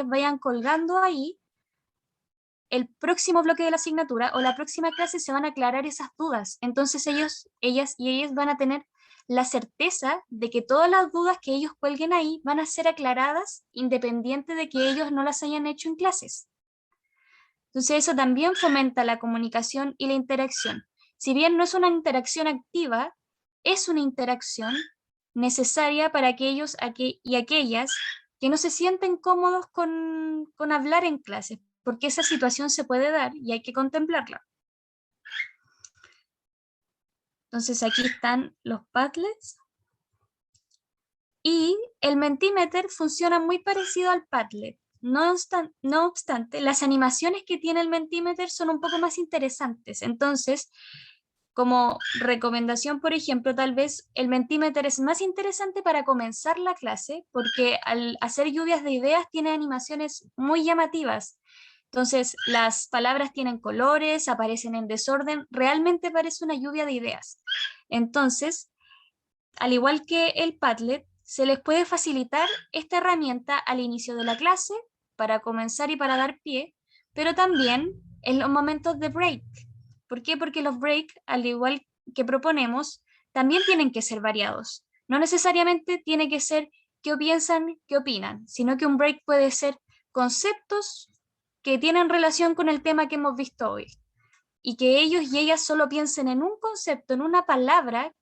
vayan colgando ahí, el próximo bloque de la asignatura o la próxima clase se van a aclarar esas dudas. Entonces ellas van a tener la certeza de que todas las dudas que ellos cuelguen ahí van a ser aclaradas independiente de que ellos no las hayan hecho en clases. Entonces eso también fomenta la comunicación y la interacción. Si bien no es una interacción activa, es una interacción necesaria para aquellos y aquellas que no se sienten cómodos con hablar en clases, porque esa situación se puede dar y hay que contemplarla. Entonces aquí están los Padlets. Y el Mentimeter funciona muy parecido al Padlet. No obstante, las animaciones que tiene el Mentimeter son un poco más interesantes. Entonces, como recomendación, por ejemplo, tal vez el Mentimeter es más interesante para comenzar la clase porque al hacer lluvias de ideas tiene animaciones muy llamativas. Entonces, las palabras tienen colores, aparecen en desorden, realmente parece una lluvia de ideas. Entonces, al igual que el Padlet, se les puede facilitar esta herramienta al inicio de la clase para comenzar y para dar pie, pero también en los momentos de break. ¿Por qué? Porque los break, al igual que proponemos, también tienen que ser variados. No necesariamente tiene que ser qué piensan, qué opinan, sino que un break puede ser conceptos que tienen relación con el tema que hemos visto hoy. Y que ellos y ellas solo piensen en un concepto, en una palabra,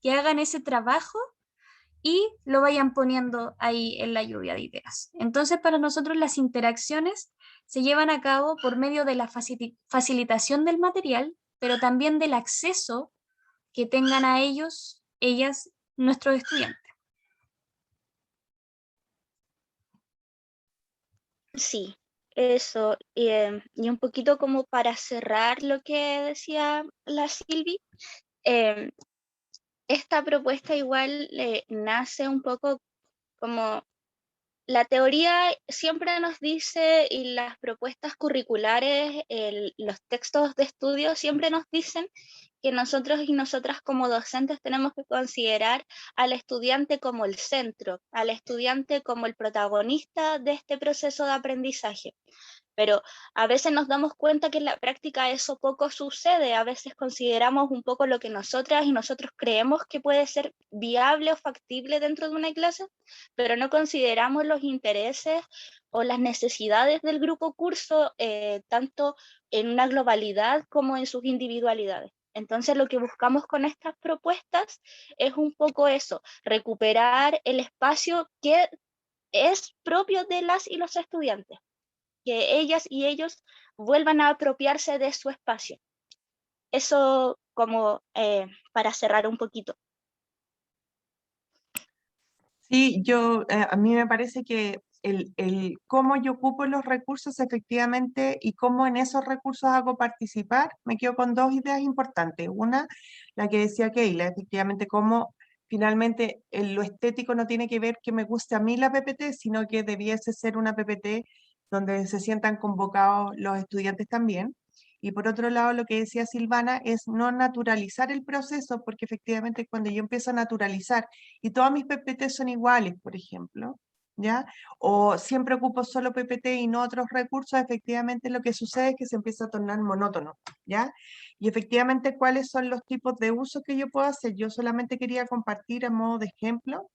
que hagan ese trabajo y lo vayan poniendo ahí en la lluvia de ideas. Entonces, para nosotros las interacciones se llevan a cabo por medio de la facilitación del material, pero también del acceso que tengan a ellos, ellas, nuestros estudiantes. Sí, eso. Y un poquito como para cerrar lo que decía la Silvi, esta propuesta igual nace un poco como la teoría siempre nos dice y las propuestas curriculares, los textos de estudio siempre nos dicen que nosotros y nosotras como docentes tenemos que considerar al estudiante como el centro, al estudiante como el protagonista de este proceso de aprendizaje. pero a veces nos damos cuenta que en la práctica eso poco sucede. A veces consideramos un poco lo que nosotras y nosotros creemos que puede ser viable o factible dentro de una clase, pero no consideramos los intereses o las necesidades del grupo curso, tanto en una globalidad como en sus individualidades. Entonces lo que buscamos con estas propuestas es un poco eso, recuperar el espacio que es propio de las y los estudiantes, que ellas y ellos vuelvan a apropiarse de su espacio. Eso como para cerrar un poquito. Sí, a mí me parece que el cómo yo ocupo los recursos efectivamente y cómo en esos recursos hago participar, me quedo con dos ideas importantes. Una, la que decía Keila, efectivamente cómo finalmente lo estético no tiene que ver que me guste a mí la PPT, sino que debiese ser una PPT donde se sientan convocados los estudiantes también. Y por otro lado, lo que decía Silvana es no naturalizar el proceso, porque efectivamente cuando yo empiezo a naturalizar y todas mis PPT son iguales, por ejemplo, ¿ya? O siempre ocupo solo PPT y no otros recursos, efectivamente lo que sucede es que se empieza a tornar monótono, ¿ya? Y efectivamente, ¿cuáles son los tipos de uso que yo puedo hacer? Yo solamente quería compartir a modo de ejemplo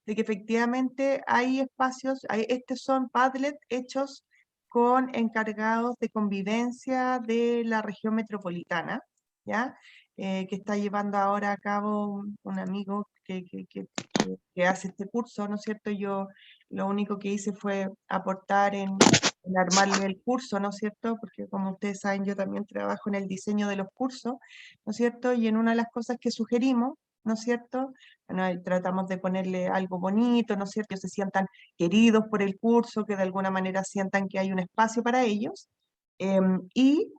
de que efectivamente hay espacios, estos son Padlet hechos con encargados de convivencia de la región metropolitana, ¿ya? Que está llevando ahora a cabo un amigo que hace este curso, ¿no es cierto? Yo lo único que hice fue aportar en armarle el curso, ¿no es cierto? Porque como ustedes saben, yo también trabajo en el diseño de los cursos, ¿no es cierto? Y en una de las cosas que sugerimos, ¿no es cierto? Bueno, ahí tratamos de ponerle algo bonito, ¿no es cierto? Que se sientan queridos por el curso, que de alguna manera sientan que hay un espacio para ellos. Y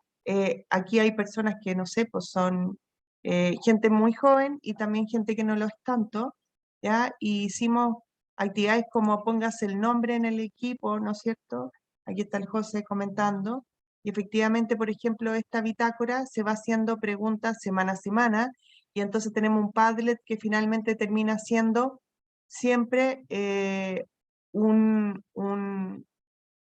aquí hay personas que, no sé, pues son gente muy joven y también gente que no lo es tanto, ¿ya? Y hicimos actividades como póngase el nombre en el equipo, ¿no es cierto? Aquí está el José comentando. Y efectivamente, por ejemplo, esta bitácora se va haciendo preguntas semana a semana y entonces tenemos un Padlet que finalmente termina siendo siempre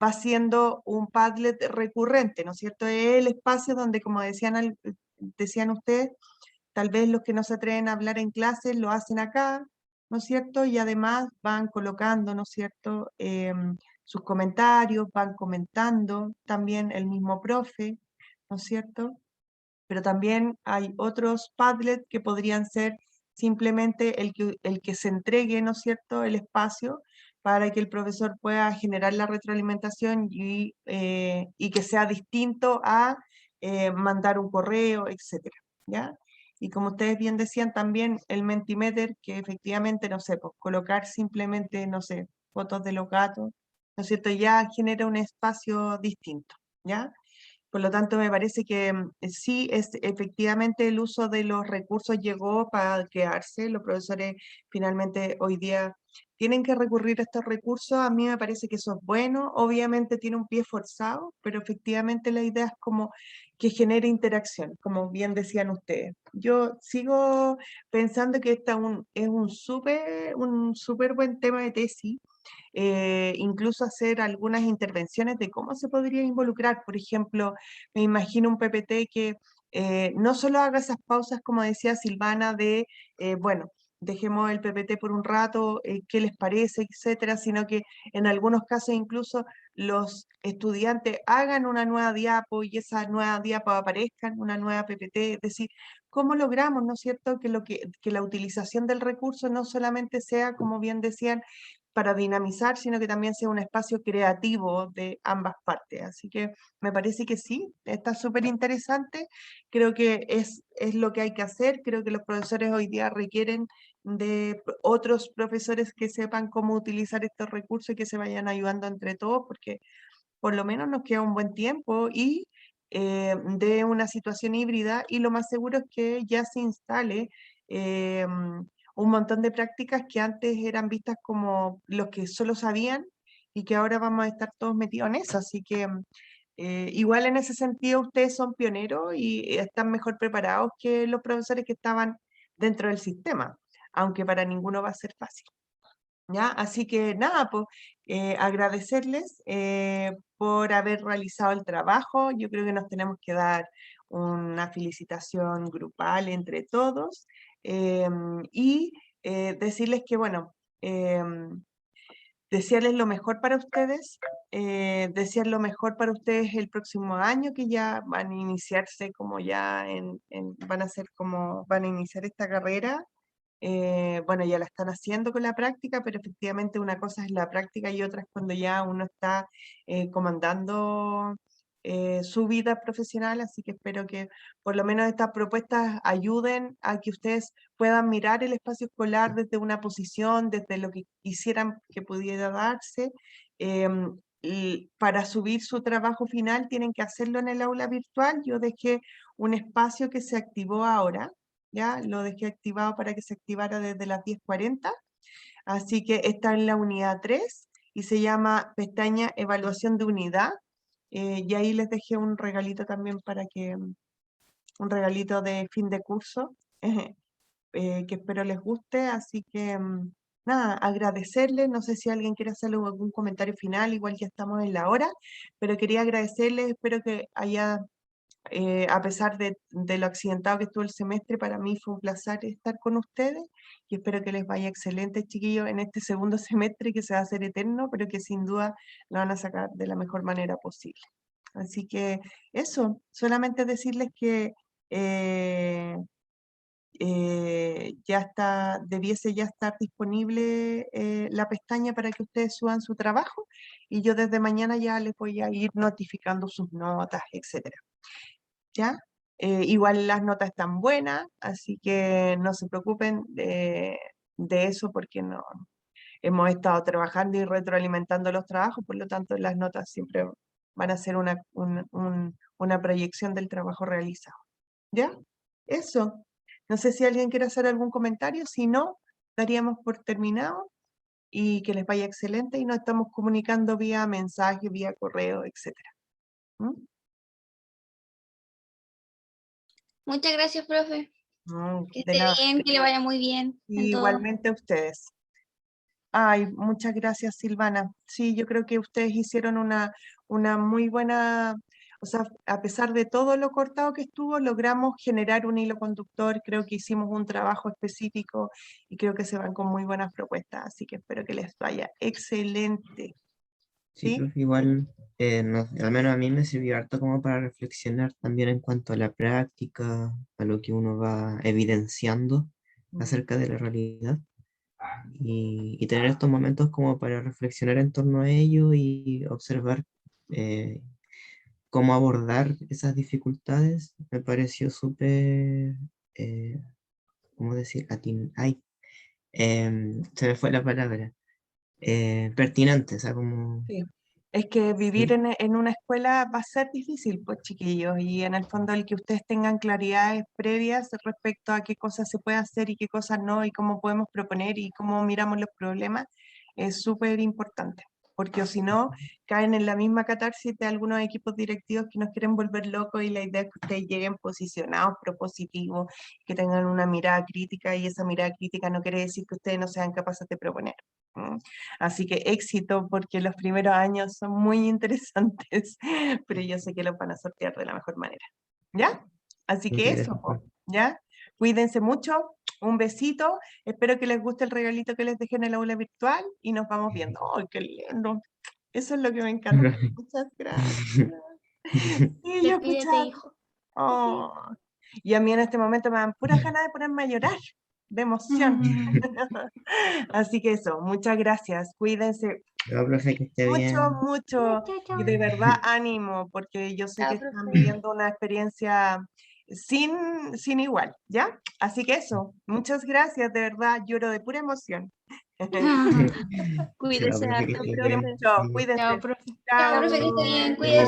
va siendo un Padlet recurrente, ¿no es cierto? Es el espacio donde, como decían ustedes, tal vez los que no se atreven a hablar en clases lo hacen acá, ¿no es cierto? Y además van colocando, ¿no es cierto? Sus comentarios, van comentando también el mismo profe, ¿no es cierto? Pero también hay otros Padlet que podrían ser simplemente el que se entregue, ¿no es cierto?, el espacio para que el profesor pueda generar la retroalimentación y que sea distinto a mandar un correo, etcétera, ¿ya? Y como ustedes bien decían también, el Mentimeter, que efectivamente, no sé, pues colocar simplemente, no sé, fotos de los gatos, ¿no es cierto?, ya genera un espacio distinto, ¿ya? Por lo tanto, me parece que sí, efectivamente el uso de los recursos llegó para quedarse. Los profesores finalmente hoy día tienen que recurrir a estos recursos. A mí me parece que eso es bueno. Obviamente tiene un pie forzado, pero efectivamente la idea es como que genere interacción, como bien decían ustedes. Yo sigo pensando que es un súper buen tema de tesis. Incluso hacer algunas intervenciones de cómo se podría involucrar. Por ejemplo, me imagino un PPT que no solo haga esas pausas, como decía Silvana, bueno, dejemos el PPT por un rato, qué les parece, etcétera, sino que en algunos casos incluso los estudiantes hagan una nueva diapo y esa nueva diapo aparezca en una nueva PPT, es decir, ¿cómo logramos, no es cierto, que la utilización del recurso no solamente sea, como bien decían, para dinamizar, sino que también sea un espacio creativo de ambas partes? Así que me parece que sí, está súper interesante, creo que es lo que hay que hacer, creo que los profesores hoy día requieren de otros profesores que sepan cómo utilizar estos recursos y que se vayan ayudando entre todos, porque por lo menos nos queda un buen tiempo y de una situación híbrida, y lo más seguro es que ya se instale un montón de prácticas que antes eran vistas como los que solo sabían y que ahora vamos a estar todos metidos en eso. Así que igual en ese sentido ustedes son pioneros y están mejor preparados que los profesores que estaban dentro del sistema, aunque para ninguno va a ser fácil. ¿Ya? Así que nada, pues agradecerles por haber realizado el trabajo. Yo creo que nos tenemos que dar una felicitación grupal entre todos y decirles que, bueno, desearles lo mejor para ustedes, desear lo mejor para ustedes el próximo año, que ya van a iniciarse como ya van a ser como, van a iniciar esta carrera. Bueno, ya la están haciendo con la práctica, pero efectivamente una cosa es la práctica y otra es cuando ya uno está comandando su vida profesional, así que espero que por lo menos estas propuestas ayuden a que ustedes puedan mirar el espacio escolar desde una posición, desde lo que quisieran que pudiera darse. Y para subir su trabajo final tienen que hacerlo en el aula virtual. Yo dejé un espacio que se activó ahora, ya lo dejé activado para que se activara desde las 10:40, así que está en la unidad 3 y se llama pestaña evaluación de unidad, y ahí les dejé un regalito también para que, un regalito de fin de curso, que espero les guste, así que nada, agradecerles, no sé si alguien quiere hacer algún comentario final, igual ya estamos en la hora, pero quería agradecerles, espero que haya a pesar de lo accidentado que estuvo el semestre, para mí fue un placer estar con ustedes y espero que les vaya excelente, chiquillos, en este segundo semestre que se va a hacer eterno, pero que sin duda lo van a sacar de la mejor manera posible. Así que eso, solamente decirles que ya está, debiese ya estar disponible la pestaña para que ustedes suban su trabajo y yo desde mañana ya les voy a ir notificando sus notas, etcétera. ¿Ya? Igual las notas están buenas, así que no se preocupen de eso porque no hemos estado trabajando y retroalimentando los trabajos, por lo tanto las notas siempre van a ser una proyección del trabajo realizado. ¿Ya? Eso. No sé si alguien quiere hacer algún comentario, si no, daríamos por terminado y que les vaya excelente y nos estamos comunicando vía mensaje, vía correo, etcétera. Muchas gracias, profe. Que De esté nada. bien, que le vaya muy bien en todo. Igualmente a ustedes. Ay, muchas gracias, Silvana. Sí, yo creo que ustedes hicieron una muy buena, o sea, a pesar de todo lo cortado que estuvo, logramos generar un hilo conductor. Creo que hicimos un trabajo específico y creo que se van con muy buenas propuestas, así que espero que les vaya excelente. Sí, ¿Sí? profe, igual, al menos a mí me sirvió harto como para reflexionar también en cuanto a la práctica, a lo que uno va evidenciando acerca de la realidad y tener estos momentos como para reflexionar en torno a ello y observar cómo abordar esas dificultades. Me pareció súper, ¿cómo decir? Se me fue la palabra. Pertinente, o sea, como... Sí. Es que vivir Sí. en una escuela va a ser difícil, pues chiquillos, y en el fondo el que ustedes tengan claridades previas respecto a qué cosas se puede hacer y qué cosas no, y cómo podemos proponer y cómo miramos los problemas, es súper importante, porque o si no, caen en la misma catarsis de algunos equipos directivos que nos quieren volver locos y la idea es que ustedes lleguen posicionados, propositivos, que tengan una mirada crítica y esa mirada crítica no quiere decir que ustedes no sean capaces de proponer. Así que éxito porque los primeros años son muy interesantes, pero yo sé que los van a sortear de la mejor manera. ¿Ya? Así que Muchas eso, gracias, po, profe. ¿ya? Cuídense mucho, un besito, espero que les guste el regalito que les dejé en el aula virtual y nos vamos viendo. ¡Ay, qué lindo! Eso es lo que me encanta. Muchas gracias. Sí, yo Despídete, escuchaba. hijo. Oh. Y a mí en este momento me dan puras ganas de ponerme a llorar, de emoción. Así que eso, muchas gracias, cuídense No, profe, que esté mucho, bien. mucho Chao, chao. y de verdad ánimo, porque yo sé Chao, que están profe. viviendo una experiencia sin igual, ¿ya? Así que eso, muchas gracias, de verdad, lloro de pura emoción. Chao, Cuídese profe, que harto, esté Quiero bien. profe. mucho, Sí. cuídense. Chao, profe. Chao, Chao. profe, que esté bien, Hasta cuídese. luego.